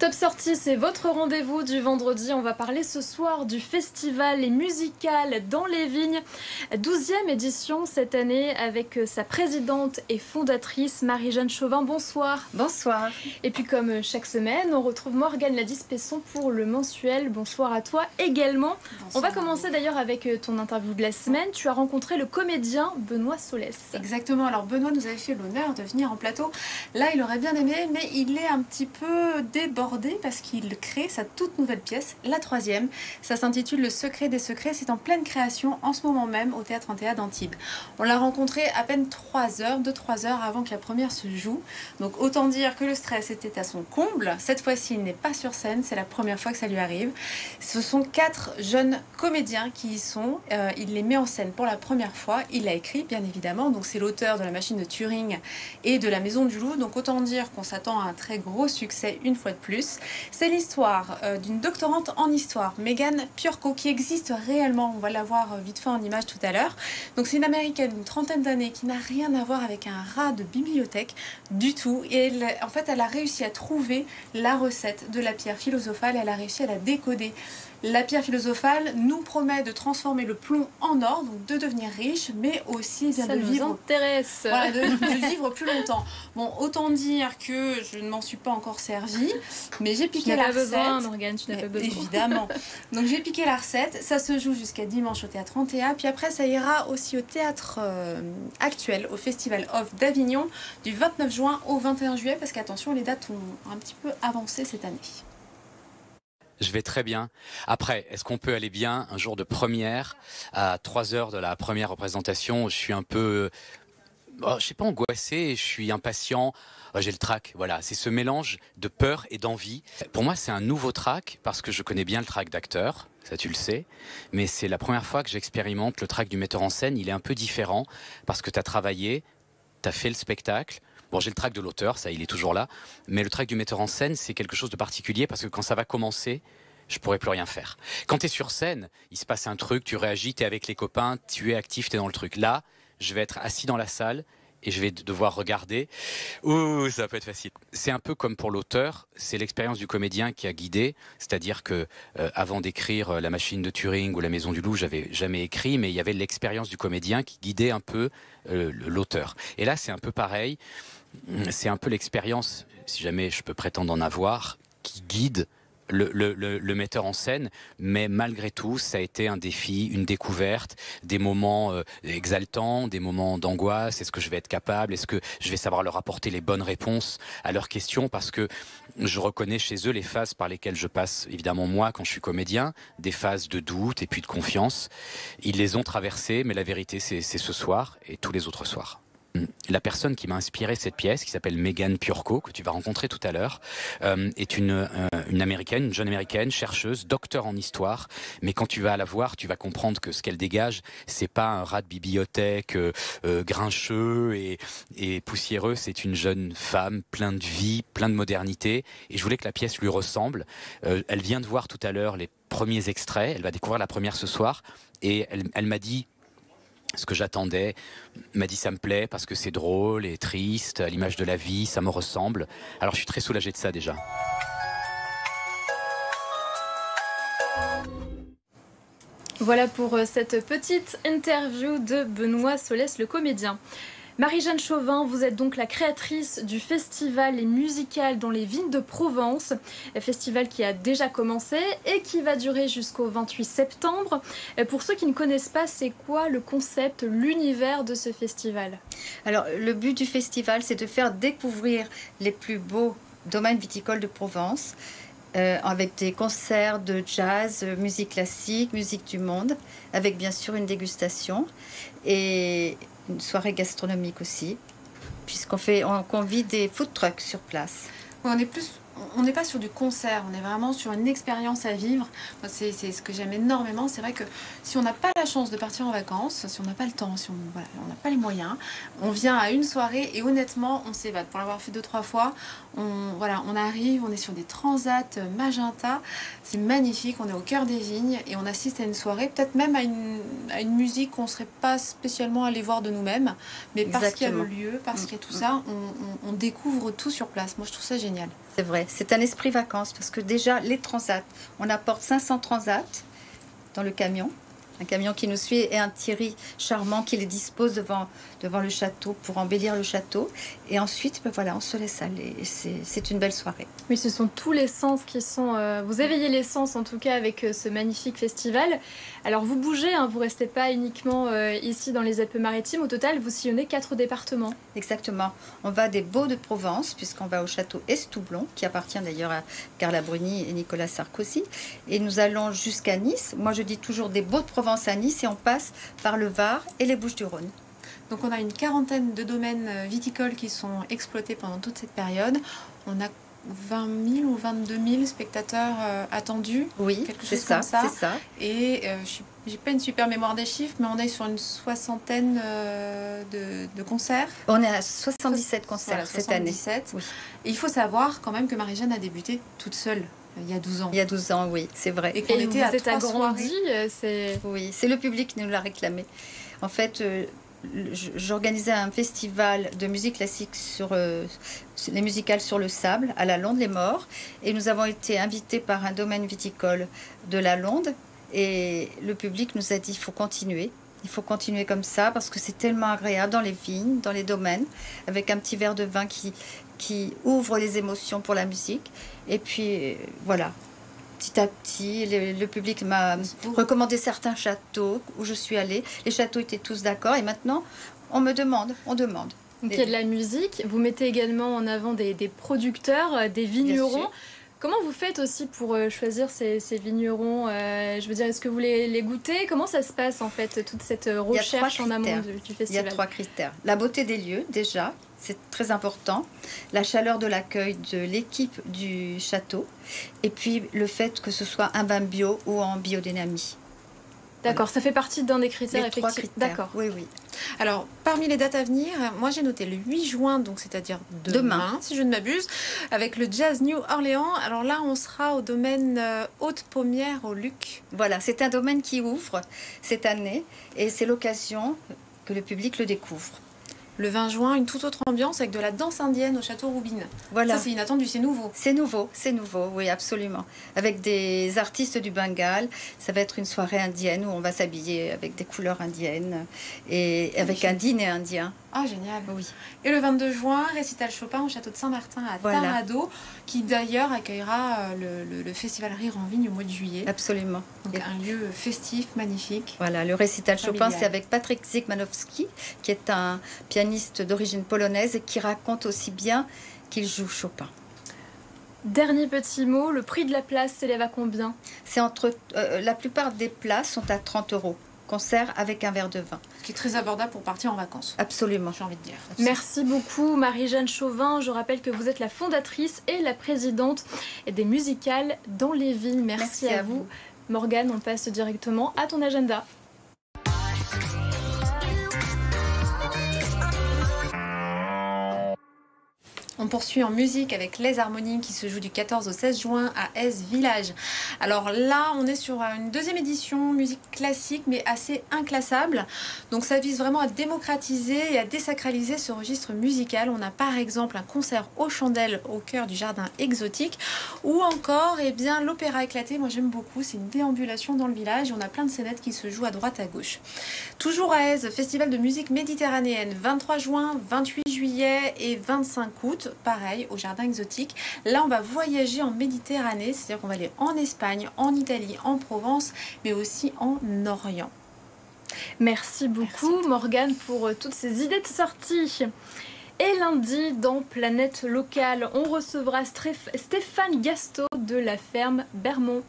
Top Sortie, c'est votre rendez-vous du vendredi. On va parler ce soir du festival Les Musicales dans les Vignes. 12e édition cette année avec sa présidente et fondatrice Marie-Jeanne Chauvin. Bonsoir. Bonsoir. Et puis comme chaque semaine, on retrouve Morgane Ladis-Pesson pour le mensuel. Bonsoir à toi également. Bonsoir. On va commencer d'ailleurs avec ton interview de la semaine. Tu as rencontré le comédien Benoît Solès. Exactement. Alors Benoît nous avait fait l'honneur de venir en plateau. Là, il aurait bien aimé, mais il est un petit peu débordé parce qu'il crée sa toute nouvelle pièce, la 3e. Ça s'intitule Le secret des secrets. C'est en pleine création en ce moment même au Théâtre Antea d'Antibes. On l'a rencontré à peine 3 heures, 2-3 heures avant que la première se joue. Donc autant dire que le stress était à son comble. Cette fois-ci, il n'est pas sur scène. C'est la première fois que ça lui arrive. Ce sont 4 jeunes comédiens qui y sont. Il les met en scène pour la première fois. Il l'a écrit, bien évidemment. Donc c'est l'auteur de La Machine de Turing et de La Maison du Loup. Donc autant dire qu'on s'attend à un très gros succès une fois de plus. C'est l'histoire d'une doctorante en histoire, Megan Piorko, qui existe réellement. On va la voir vite fait en image tout à l'heure. Donc c'est une américaine d'une 30aine d'années qui n'a rien à voir avec un rat de bibliothèque du tout. Et en fait, elle a réussi à trouver la recette de la pierre philosophale. Elle a réussi à la décoder. La pierre philosophale nous promet de transformer le plomb en or, donc de devenir riche, mais aussi de vivre. Intéresse. Voilà, de vivre plus longtemps. Bon, autant dire que je ne m'en suis pas encore servie, mais j'ai piqué la recette. Besoin, Morgane, tu n'as pas besoin. Évidemment. Donc j'ai piqué la recette. Ça se joue jusqu'à dimanche au Théâtre Antea. Puis après, ça ira aussi au Théâtre Actuel, au Festival Off d'Avignon, du 29 juin au 21 juillet, parce qu'attention, les dates ont un petit peu avancé cette année. Je vais très bien. Après, est-ce qu'on peut aller bien un jour de première à 3 heures de la première représentation? Je suis un peu, je sais pas, angoissé, je suis impatient. J'ai le trac, voilà. C'est ce mélange de peur et d'envie. Pour moi, c'est un nouveau trac parce que je connais bien le trac d'acteur, ça tu le sais. Mais c'est la première fois que j'expérimente le trac du metteur en scène. Il est un peu différent parce que tu as travaillé, tu as fait le spectacle. Bon, j'ai le trac de l'auteur, ça, il est toujours là. Mais le trac du metteur en scène, c'est quelque chose de particulier parce que quand ça va commencer, je pourrai plus rien faire. Quand tu es sur scène, il se passe un truc, tu réagis, tu es avec les copains, tu es actif, tu es dans le truc. Là, je vais être assis dans la salle et je vais devoir regarder. Ouh, ça peut être facile. C'est un peu comme pour l'auteur, c'est l'expérience du comédien qui a guidé. C'est-à-dire que avant d'écrire La Machine de Turing ou La Maison du Loup, j'avais jamais écrit, mais il y avait l'expérience du comédien qui guidait un peu l'auteur. Et là, c'est un peu pareil. C'est un peu l'expérience, si jamais je peux prétendre en avoir, qui guide le metteur en scène, mais malgré tout, ça a été un défi, une découverte, des moments exaltants, des moments d'angoisse. Est-ce que je vais être capable? Est-ce que je vais savoir leur apporter les bonnes réponses à leurs questions? Parce que je reconnais chez eux les phases par lesquelles je passe, évidemment moi, quand je suis comédien, des phases de doute et puis de confiance. Ils les ont traversées, mais la vérité, c'est ce soir et tous les autres soirs. La personne qui m'a inspiré cette pièce, qui s'appelle Megan Piorko, que tu vas rencontrer tout à l'heure, est une américaine, une jeune américaine, chercheuse, docteur en histoire. Mais quand tu vas la voir, tu vas comprendre que ce qu'elle dégage, c'est pas un rat de bibliothèque grincheux et poussiéreux. C'est une jeune femme, pleine de vie, pleine de modernité. Et je voulais que la pièce lui ressemble. Elle vient de voir tout à l'heure les premiers extraits. Elle va découvrir la première ce soir. Et elle m'a dit ce que j'attendais, m'a dit ça me plaît parce que c'est drôle et triste, à l'image de la vie, ça me ressemble. Alors je suis très soulagé de ça déjà. Voilà pour cette petite interview de Benoît Solès, le comédien. Marie-Jeanne Chauvin, vous êtes donc la créatrice du festival Les Musicales dans les Vignes de Provence, un festival qui a déjà commencé et qui va durer jusqu'au 28 septembre. Pour ceux qui ne connaissent pas, c'est quoi le concept, l'univers de ce festival? Alors, le but du festival, c'est de faire découvrir les plus beaux domaines viticoles de Provence, avec des concerts de jazz, musique classique, musique du monde, avec bien sûr une dégustation et une soirée gastronomique aussi, on convie des food trucks sur place. On n'est pas sur du concert, on est vraiment sur une expérience à vivre. C'est ce que j'aime énormément. C'est vrai que si on n'a pas la chance de partir en vacances, si on n'a pas le temps, si on n'a pas les moyens, on vient à une soirée et honnêtement, on s'évade. Pour l'avoir fait 2-3 fois, on arrive, on est sur des transats magenta, c'est magnifique, on est au cœur des vignes et on assiste à une soirée, peut-être même à une musique qu'on ne serait pas spécialement allé voir de nous-mêmes, mais parce qu'il y a le lieu, parce qu'il y a tout ça, on découvre tout sur place. Moi, je trouve ça génial. C'est vrai, c'est un esprit vacances parce que déjà les transats, on apporte 500 transats dans le camion. Un camion qui nous suit et un Thierry charmant qui les dispose devant le château pour embellir le château. Et ensuite, ben voilà, on se laisse aller. C'est une belle soirée. Oui, ce sont tous les sens qui sont... vous éveillez les sens en tout cas avec ce magnifique festival. Alors vous bougez, hein, vous ne restez pas uniquement ici dans les Alpes-Maritimes. Au total, vous sillonnez 4 départements. Exactement. On va des Baux-de-Provence, puisqu'on va au château Estoublon, qui appartient d'ailleurs à Carla Bruni et Nicolas Sarkozy. Et nous allons jusqu'à Nice. Moi, je dis toujours des Baux-de-Provence à Nice et on passe par le Var et les Bouches-du-Rhône. Donc on a une quarantaine de domaines viticoles qui sont exploités pendant toute cette période. On a 20 000 ou 22 000 spectateurs attendus. Oui, quelque c'est chose comme ça, c'est ça. Et j'ai pas une super mémoire des chiffres, mais on est sur une soixantaine de concerts. On est à 77 concerts Voilà, cette 77. année. Oui. Et il faut savoir quand même que Marie-Jeanne a débuté toute seule il y a 12 ans. Il y a 12 ans, oui, c'est vrai. Et qu'on était à vous êtes 3 agrandi, soirées. Oui, c'est le public qui nous l'a réclamé. En fait, j'organisais un festival de musique classique sur les musicales sur le sable à la Londe-les-Morts. Et nous avons été invités par un domaine viticole de la Londe. Et le public nous a dit, il faut continuer. Il faut continuer comme ça parce que c'est tellement agréable dans les vignes, dans les domaines, avec un petit verre de vin qui ouvre les émotions pour la musique. Et puis, voilà. Petit à petit, le public m'a recommandé certains châteaux où je suis allée. Les châteaux étaient tous d'accord et maintenant, on demande. Donc il y a de la musique, vous mettez également en avant des producteurs, des vignerons. Comment vous faites aussi pour choisir ces vignerons Je veux dire, est-ce que vous les goûtez? Comment ça se passe en fait, toute cette recherche en amont du festival? Il y a 3 critères. La beauté des lieux, déjà. C'est très important. La chaleur de l'accueil de l'équipe du château. Et puis le fait que ce soit un vin bio ou en biodynamie. D'accord, ça fait partie d'un des critères, les 3 effectivement. critères. D'accord. Oui, oui. Alors, parmi les dates à venir, moi j'ai noté le 8 juin, donc c'est-à-dire demain, si je ne m'abuse, avec le Jazz New Orleans. Alors là, on sera au domaine Haute-Pommière au Luc. Voilà, c'est un domaine qui ouvre cette année et c'est l'occasion que le public le découvre. Le 20 juin, une toute autre ambiance avec de la danse indienne au château Roubine. Voilà. Ça, c'est inattendu, c'est nouveau. C'est nouveau, oui, absolument. Avec des artistes du Bengale, ça va être une soirée indienne où on va s'habiller avec des couleurs indiennes et avec un dîner indien. Ah, génial. Oui. Et le 22 juin, récital Chopin au château de Saint-Martin à Tarado, qui d'ailleurs accueillera le festival Rire en Vigne au mois de juillet. Absolument. Donc un lieu festif, magnifique. Voilà, le récital familial. Chopin, c'est avec Patrick Zygmanowski, qui est un pianiste d'origine polonaise et qui raconte aussi bien qu'il joue Chopin. Dernier petit mot, le prix de la place s'élève à combien? C'est la plupart des places sont à 30 €. Concert avec un verre de vin. Ce qui est très abordable pour partir en vacances. Absolument. J'ai envie de dire. Merci beaucoup Marie-Jeanne Chauvin. Je rappelle que vous êtes la fondatrice et la présidente des musicales dans les vignes. Merci à vous. Morgane, on passe directement à ton agenda. On poursuit en musique avec Les Harmonies qui se joue du 14 au 16 juin à Aise Village. Alors là, on est sur une deuxième édition musique classique mais assez inclassable. Donc ça vise vraiment à démocratiser et à désacraliser ce registre musical. On a par exemple un concert aux chandelles au cœur du jardin exotique ou encore l'opéra éclaté. Moi j'aime beaucoup, c'est une déambulation dans le village. On a plein de scénettes qui se jouent à droite à gauche. Toujours à Aise, festival de musique méditerranéenne, 23 juin, 28 juillet et 25 août. Pareil, au jardin exotique. Là, on va voyager en Méditerranée, c'est-à-dire qu'on va aller en Espagne, en Italie, en Provence, mais aussi en Orient. Merci beaucoup Morgane pour toutes ces idées de sortie. Et lundi, dans Planète Locale, on recevra Stéphane Gasto de la ferme Bermond.